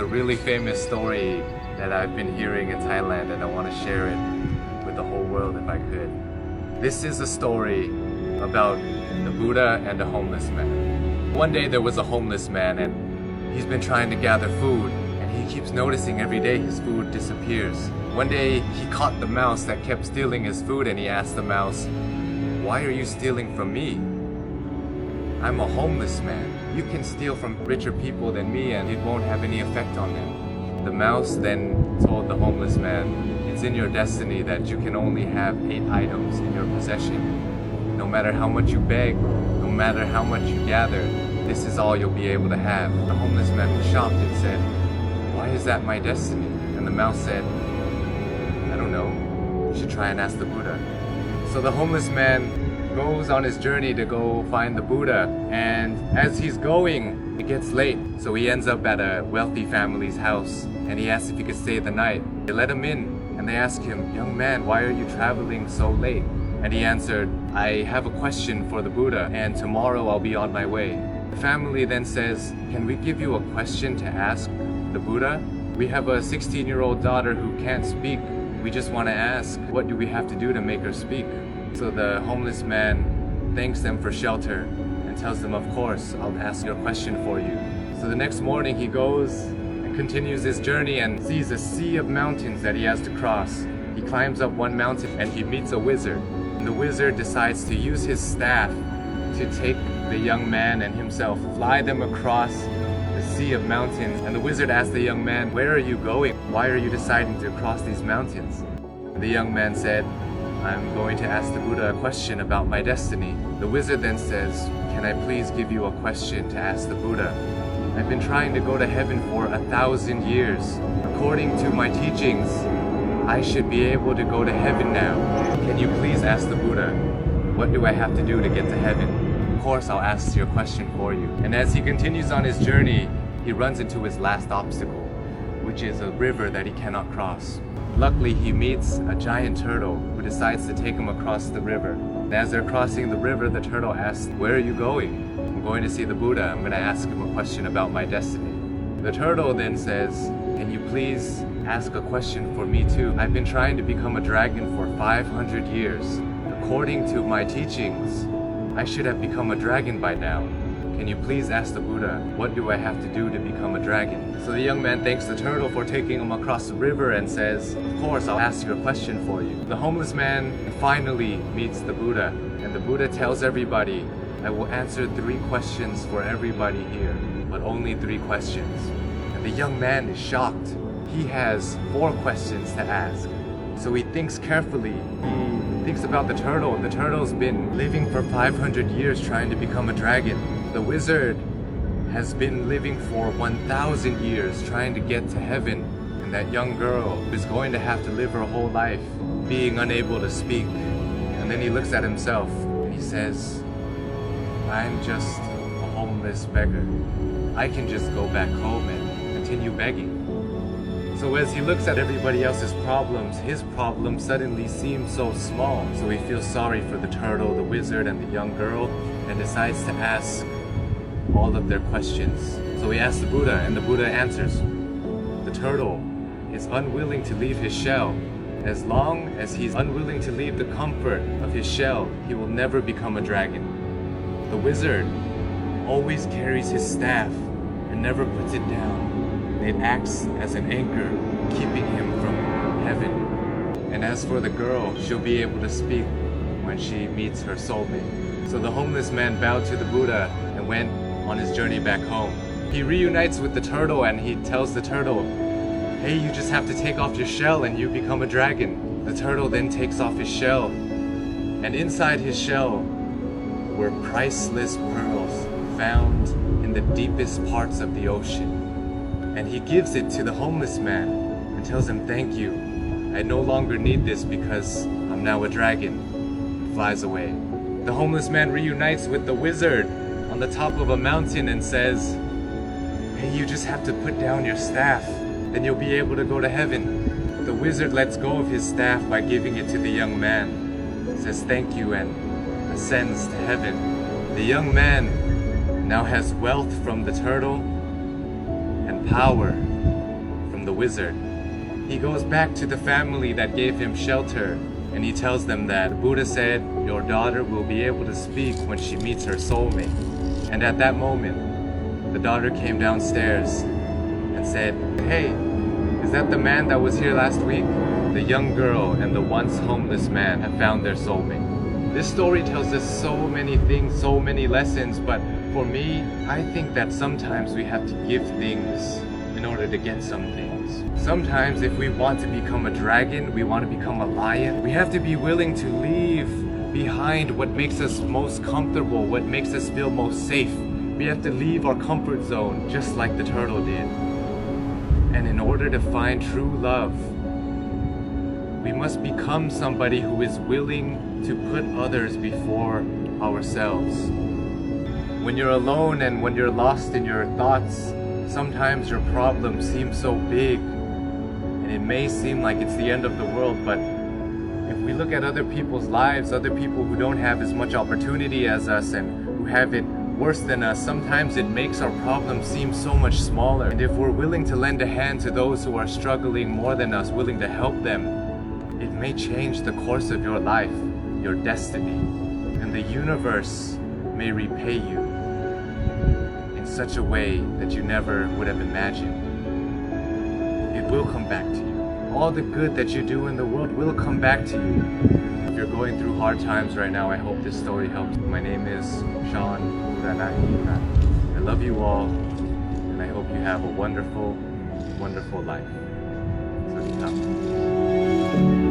a really famous story that I've been hearing in Thailand, and I want to share it with the whole world if I could. This is a story about the Buddha and a homeless man. One day there was a homeless man, and he's been trying to gather food, and he keeps noticing every day his food disappears. One day he caught the mouse that kept stealing his food, and he asked the mouse, "Why are you stealing from me? I'm a homeless man. You can steal from richer people than me and it won't have any effect on them." The mouse then told the homeless man, "It's in your destiny that you can only have 8 items in your possession. No matter how much you beg, no matter how much you gather, this is all you'll be able to have." The homeless man was shocked and said, "Why is that my destiny?" And the mouse said, "I don't know. You should try and ask the Buddha." So the homeless man goes on his journey to go find the Buddha, and as he's going, it gets late. So he ends up at a wealthy family's house, and he asks if he could stay the night. They let him in, and they ask him, "Young man, why are you traveling so late?" And he answered, "I have a question for the Buddha, and tomorrow I'll be on my way." The family then says, "Can we give you a question to ask the Buddha? We have a 16-year-old daughter who can't speak. We just want to ask, what do we have to do to make her speak?" So the homeless man thanks them for shelter and tells them, "Of course, I'll ask your question for you." So the next morning he goes and continues his journey and sees a sea of mountains that he has to cross. He climbs up one mountain and he meets a wizard. And the wizard decides to use his staff to take the young man and himself, fly them across the sea of mountains. And the wizard asks the young man, "Where are you going? Why are you deciding to cross these mountains?" The young man said, "I'm going to ask the Buddha a question about my destiny." The wizard then says, "Can I please give you a question to ask the Buddha? I've been trying to go to heaven for 1,000 years. According to my teachings, I should be able to go to heaven now. Can you please ask the Buddha, what do I have to do to get to heaven?" "Of course, I'll ask your question for you." And as he continues on his journey, he runs into his last obstacle, which is a river that he cannot cross. Luckily, he meets a giant turtle who decides to take him across the river. And as they're crossing the river, the turtle asks, "Where are you going?" "I'm going to see the Buddha. I'm going to ask him a question about my destiny." The turtle then says, "Can you please ask a question for me too? I've been trying to become a dragon for 500 years. According to my teachings, I should have become a dragon by now. Can you please ask the Buddha, what do I have to do to become a dragon?" So the young man thanks the turtle for taking him across the river and says, "Of course, I'll ask your question for you." The homeless man finally meets the Buddha, and the Buddha tells everybody, "I will answer 3 questions for everybody here, but only 3 questions." And the young man is shocked. He has 4 questions to ask. So he thinks carefully. He thinks about the turtle. The turtle's been living for 500 years trying to become a dragon. The wizard has been living for 1,000 years trying to get to heaven. And that young girl is going to have to live her whole life being unable to speak. And then he looks at himself and he says, "I'm just a homeless beggar. I can just go back home and continue begging." So as he looks at everybody else's problems, his problem suddenly seems so small. So he feels sorry for the turtle, the wizard, and the young girl, and decides to ask all of their questions. So he asks the Buddha, and the Buddha answers. The turtle is unwilling to leave his shell. As long as he's unwilling to leave the comfort of his shell, he will never become a dragon. The wizard always carries his staff and never puts it down. It acts as an anchor, keeping him from heaven. And as for the girl, she'll be able to speak when she meets her soulmate. So the homeless man bowed to the Buddha and went on his journey back home. He reunites with the turtle and he tells the turtle, "Hey, you just have to take off your shell and you become a dragon." The turtle then takes off his shell, and inside his shell were priceless pearls found in the deepest parts of the ocean. And he gives it to the homeless man and tells him, "Thank you. I no longer need this because I'm now a dragon." And flies away. The homeless man reunites with the wizard on the top of a mountain and says, "Hey, you just have to put down your staff, then you'll be able to go to heaven." The wizard lets go of his staff by giving it to the young man, says thank you, and ascends to heaven. The young man now has wealth from the turtle and power wizard. He goes back to the family that gave him shelter, and he tells them that Buddha said, your daughter will be able to speak when she meets her soulmate. And at that moment, the daughter came downstairs and said, hey, is that the man that was here last week? The young girl and the once homeless man have found their soulmate. This story tells us so many things, so many lessons, but for me, I think that sometimes we have to give things in order to get some things. Sometimes if we want to become a dragon, we want to become a lion, we have to be willing to leave behind what makes us most comfortable, what makes us feel most safe. We have to leave our comfort zone, just like the turtle did. And in order to find true love, we must become somebody who is willing to put others before ourselves. When you're alone and when you're lost in your thoughts, sometimes your problem seems so big and it may seem like it's the end of the world, but if we look at other people's lives, other people who don't have as much opportunity as us and who have it worse than us, sometimes it makes our problem seem so much smaller. And if we're willing to lend a hand to those who are struggling more than us, willing to help them, it may change the course of your life, your destiny, and the universe may repay you in such a way that you never would have imagined. It will come back to you. All the good that you do in the world will come back to you. If you're going through hard times right now, I hope this story helps. My name is Sean Uranahina. I love you all, and I hope you have a wonderful, wonderful life. สวัสดีครับ